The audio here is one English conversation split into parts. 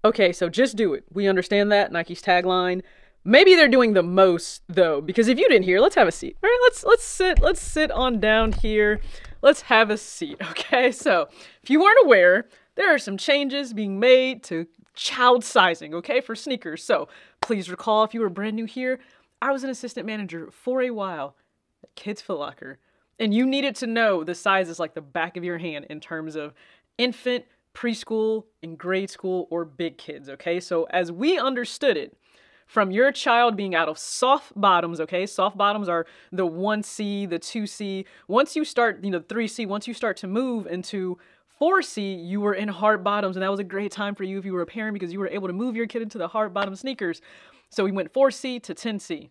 Okay, so just do it. We understand that, Nike's tagline. Maybe they're doing the most though, because if you didn't hear, let's have a seat. All right, let's sit on down here. Let's have a seat, okay? So, if you weren't aware, there are some changes being made to child sizing, okay, for sneakers. So, please recall if you were brand new here, I was an assistant manager for a while at Kids Foot Locker, and you needed to know the sizes like the back of your hand in terms of infant, preschool, and grade school, or big kids, okay? So, as we understood it, from your child being out of soft bottoms, okay? Soft bottoms are the 1C, the 2C. Once you start, 3C, once you start to move into 4C, you were in hard bottoms, and that was a great time for you if you were a parent because you were able to move your kid into the hard bottom sneakers. So we went 4C to 10C.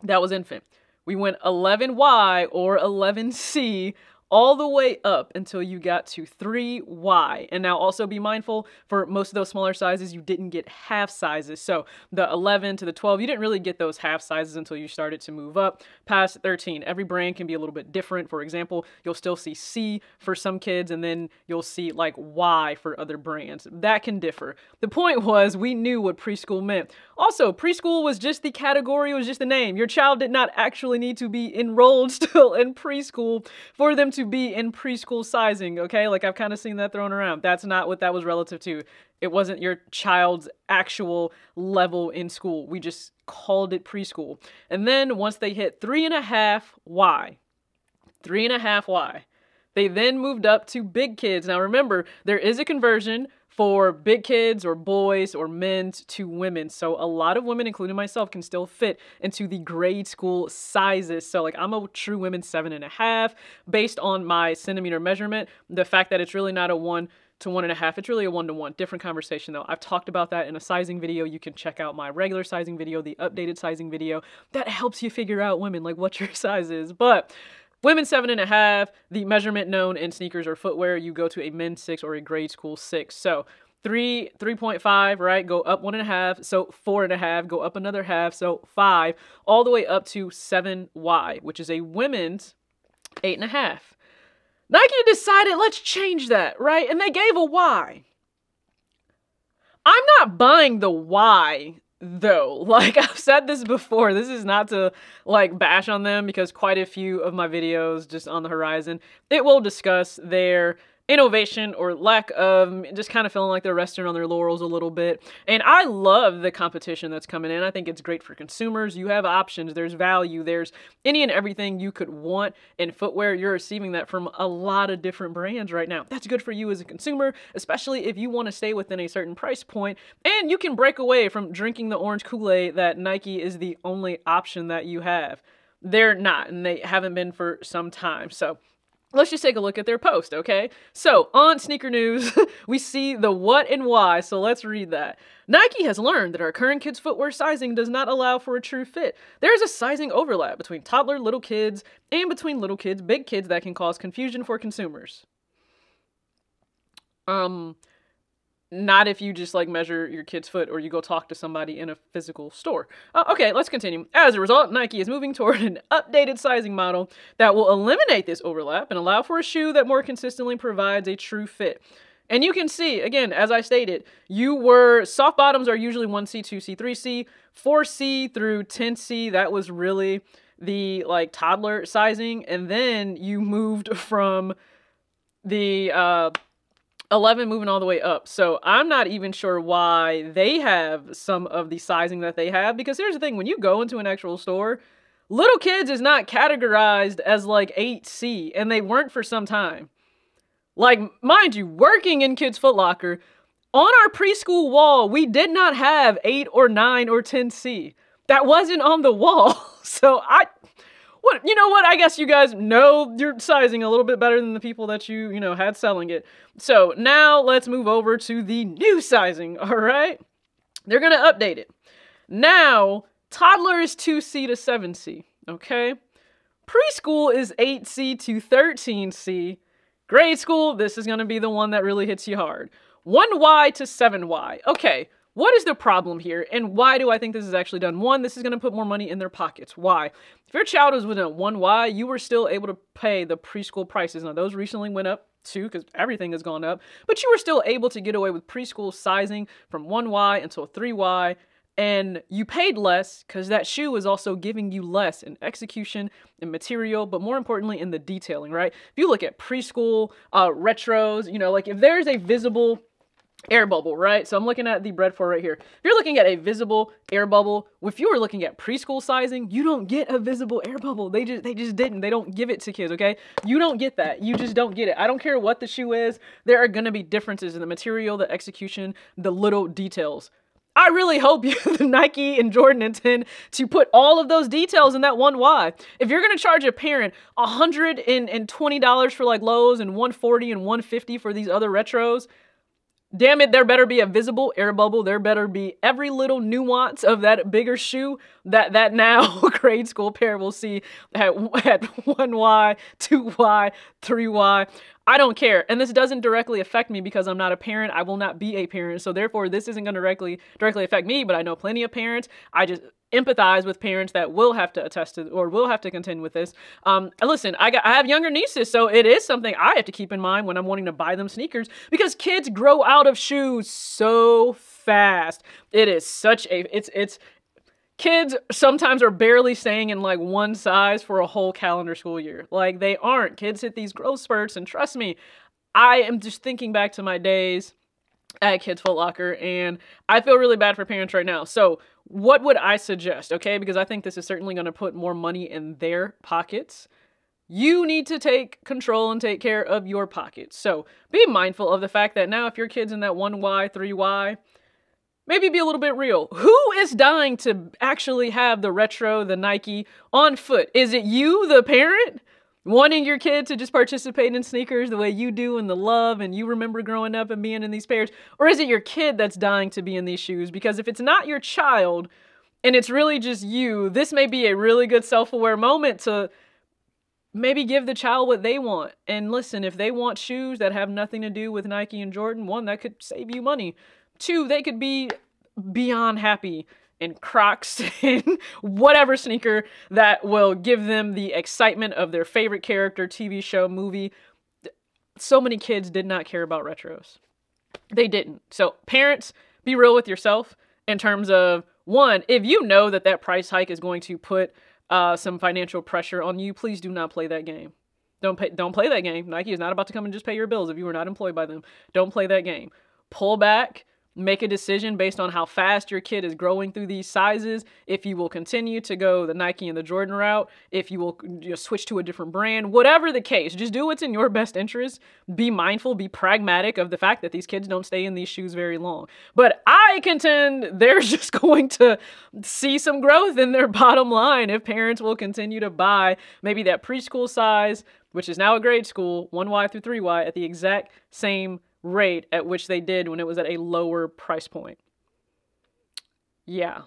That was infant. We went 11Y or 11C all the way up until you got to 3Y. And now also be mindful, for most of those smaller sizes, you didn't get half sizes. So the 11 to the 12, you didn't really get those half sizes until you started to move up past 13. Every brand can be a little bit different. For example, you'll still see C for some kids, and then you'll see like Y for other brands. That can differ. The point was, we knew what preschool meant. Also, preschool was just the category, it was just the name. Your child did not actually need to be enrolled still in preschool for them to be in preschool sizing, okay? Like, I've kind of seen that thrown around. That's not what that was relative to. It wasn't your child's actual level in school. We just called it preschool. And then once they hit 3.5Y, 3.5Y, they then moved up to big kids. Now remember, there is a conversion for big kids or boys or men to women. So a lot of women, including myself, can still fit into the grade school sizes. So like, I'm a true women 7.5 based on my centimeter measurement. The fact that it's really not a 1 to 1.5, it's really a 1 to 1. Different conversation though. I've talked about that in a sizing video. You can check out my regular sizing video, the updated sizing video. That helps you figure out, women, like what your size is. But women 7.5, the measurement known in sneakers or footwear, you go to a men's 6 or a grade school 6. So 3.5, right? Go up 1.5, so 4.5, go up another half, so 5, all the way up to 7Y, which is a women's 8.5. Nike decided, let's change that, right? And they gave a Y. I'm not buying the Y though. Like, I've said this before, this is not to like bash on them, because quite a few of my videos just on the horizon, it will discuss their innovation or lack of, just kind of feeling like they're resting on their laurels a little bit. And I love the competition that's coming in. I think it's great for consumers. You have options, there's value, there's any and everything you could want in footwear. You're receiving that from a lot of different brands right now. That's good for you as a consumer, especially if you want to stay within a certain price point, and you can break away from drinking the orange Kool-Aid that Nike is the only option that you have. They're not, and they haven't been for some time. So let's just take a look at their post, okay? So, on Sneaker News, we see the what and why, so let's read that. Nike has learned that our current kids' footwear sizing does not allow for a true fit. There is a sizing overlap between toddler little kids and between little kids, big kids, that can cause confusion for consumers. Not if you just like measure your kid's foot or you go talk to somebody in a physical store. Okay, let's continue. As a result, Nike is moving toward an updated sizing model that will eliminate this overlap and allow for a shoe that more consistently provides a true fit. And you can see, again, as I stated, soft bottoms are usually 1C, 2C, 3C, 4C through 10C. That was really the like toddler sizing. And then you moved from the 11 moving all the way up. So I'm not even sure why they have some of the sizing that they have, because here's the thing, when you go into an actual store, little kids is not categorized as like 8C, and they weren't for some time. Like, mind you, working in Kids Foot Locker, on our preschool wall, we did not have 8 or 9 or 10C. That wasn't on the wall. So you know what? I guess you guys know your sizing a little bit better than the people that you had selling it. So now let's move over to the new sizing, all right? They're going to update it. Now, toddler is 2C to 7C, okay? Preschool is 8C to 13C. Grade school, this is going to be the one that really hits you hard. 1Y to 7Y. Okay, What is the problem here, and why do I think this is actually done? One, this is going to put more money in their pockets. Why? If your child was within a 1Y, you were still able to pay the preschool prices. Now, those recently went up too, because everything has gone up, but you were still able to get away with preschool sizing from 1Y until 3Y, and you paid less because that shoe is also giving you less in execution and material, but more importantly in the detailing, right? If you look at preschool retros, you know, like if there's a visible air bubble, right? So I'm looking at the bread for right here. If you're looking at a visible air bubble, if you were looking at preschool sizing, you don't get a visible air bubble. They just didn't. They don't give it to kids, okay? You don't get that. You just don't get it. I don't care what the shoe is. There are going to be differences in the material, the execution, the little details. I really hope the Nike and Jordan intend to put all of those details in that 1Y. If you're going to charge a parent $120 for like Lowe's and $140 and $150 for these other retros, damn it, there better be a visible air bubble. There better be every little nuance of that bigger shoe that now grade school parent will see at 1Y, 2Y, 3Y. I don't care. And this doesn't directly affect me because I'm not a parent. I will not be a parent. So therefore, this isn't going to directly affect me, but I know plenty of parents. I just empathize with parents that will have to attest to or will have to contend with this. Listen, I have younger nieces, so it is something I have to keep in mind when I'm wanting to buy them sneakers because kids grow out of shoes so fast. It is such a, kids sometimes are barely staying in like one size for a whole calendar school year. Like they aren't. Kids hit these growth spurts, and trust me, I am just thinking back to my days at Kids Foot Locker, and I feel really bad for parents right now. So what would I suggest, okay? Because I think this is certainly going to put more money in their pockets. You need to take control and take care of your pockets. So be mindful of the fact that now if your kid's in that 1Y, 3Y, maybe be a little bit real. Who is dying to actually have the retro, the Nike on foot? Is it you, the parent, wanting your kid to just participate in sneakers the way you do and the love and you remember growing up and being in these pairs? Or is it your kid that's dying to be in these shoes? Because if it's not your child and it's really just you, this may be a really good self-aware moment to maybe give the child what they want. And listen, if they want shoes that have nothing to do with Nike and Jordan, one, that could save you money. Two, they could be beyond happy in Crocs and whatever sneaker that will give them the excitement of their favorite character, TV show, movie. So many kids did not care about retros. They didn't. So parents, be real with yourself in terms of, one, if you know that that price hike is going to put some financial pressure on you, please do not play that game. Don't play that game. Nike is not about to come and just pay your bills if you were not employed by them. Don't play that game. Pull back. Make a decision based on how fast your kid is growing through these sizes. If you will continue to go the Nike and the Jordan route, if you will switch to a different brand, whatever the case, just do what's in your best interest. Be mindful, be pragmatic of the fact that these kids don't stay in these shoes very long. But I contend they're just going to see some growth in their bottom line if parents will continue to buy maybe that preschool size, which is now a grade school, 1Y through 3Y, at the exact same rate at which they did when it was at a lower price point. Yeah.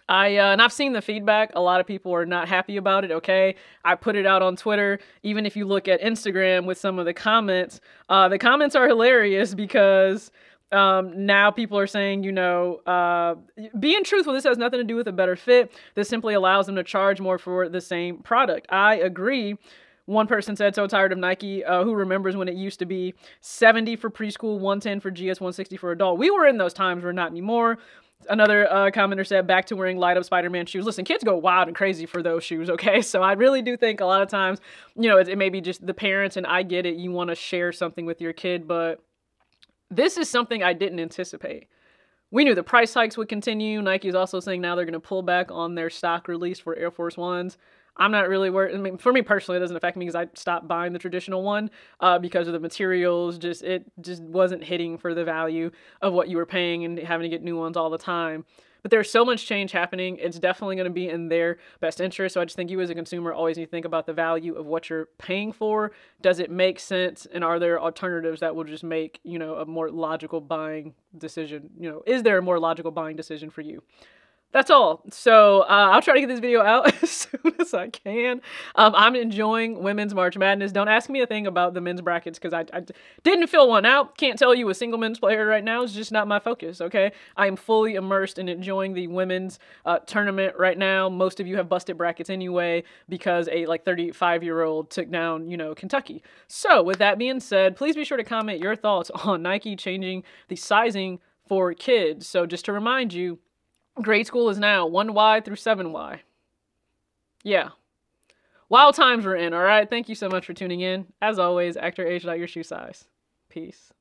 And I've seen the feedback. A lot of people are not happy about it, okay? I put it out on Twitter. Even if you look at Instagram with some of the comments are hilarious because now people are saying, you know, being truthful, this has nothing to do with a better fit. This simply allows them to charge more for the same product. I agree. One person said, so tired of Nike, who remembers when it used to be $70 for preschool, $110 for GS, $160 for adult. We were in those times, we're not anymore. Another commenter said, back to wearing light up Spider-Man shoes. Listen, kids go wild and crazy for those shoes, okay? So I really do think a lot of times, you know, it may be just the parents, and I get it, you want to share something with your kid, but this is something I didn't anticipate. We knew the price hikes would continue. Nike is also saying now they're going to pull back on their stock release for Air Force Ones. I'm not really worried. I mean, for me personally, it doesn't affect me because I stopped buying the traditional one because of the materials. It just wasn't hitting for the value of what you were paying and having to get new ones all the time. But there's so much change happening. It's definitely going to be in their best interest. So I just think you as a consumer always need to think about the value of what you're paying for. Does it make sense? And are there alternatives that will just make, you know, a more logical buying decision? You know, is there a more logical buying decision for you? That's all. So I'll try to get this video out as soon as I can. I'm enjoying Women's March Madness. Don't ask me a thing about the men's brackets because I didn't fill one out. Can't tell you a single men's player right now. It's just not my focus, okay? I am fully immersed in enjoying the women's tournament right now. Most of you have busted brackets anyway because a 35-year-old took down, Kentucky. So with that being said, please be sure to comment your thoughts on Nike changing the sizing for kids. So just to remind you, grade school is now 1Y through 7Y. Yeah. Wild times we're in, all right? Thank you so much for tuning in. As always, Actor H. Your shoe size. Peace.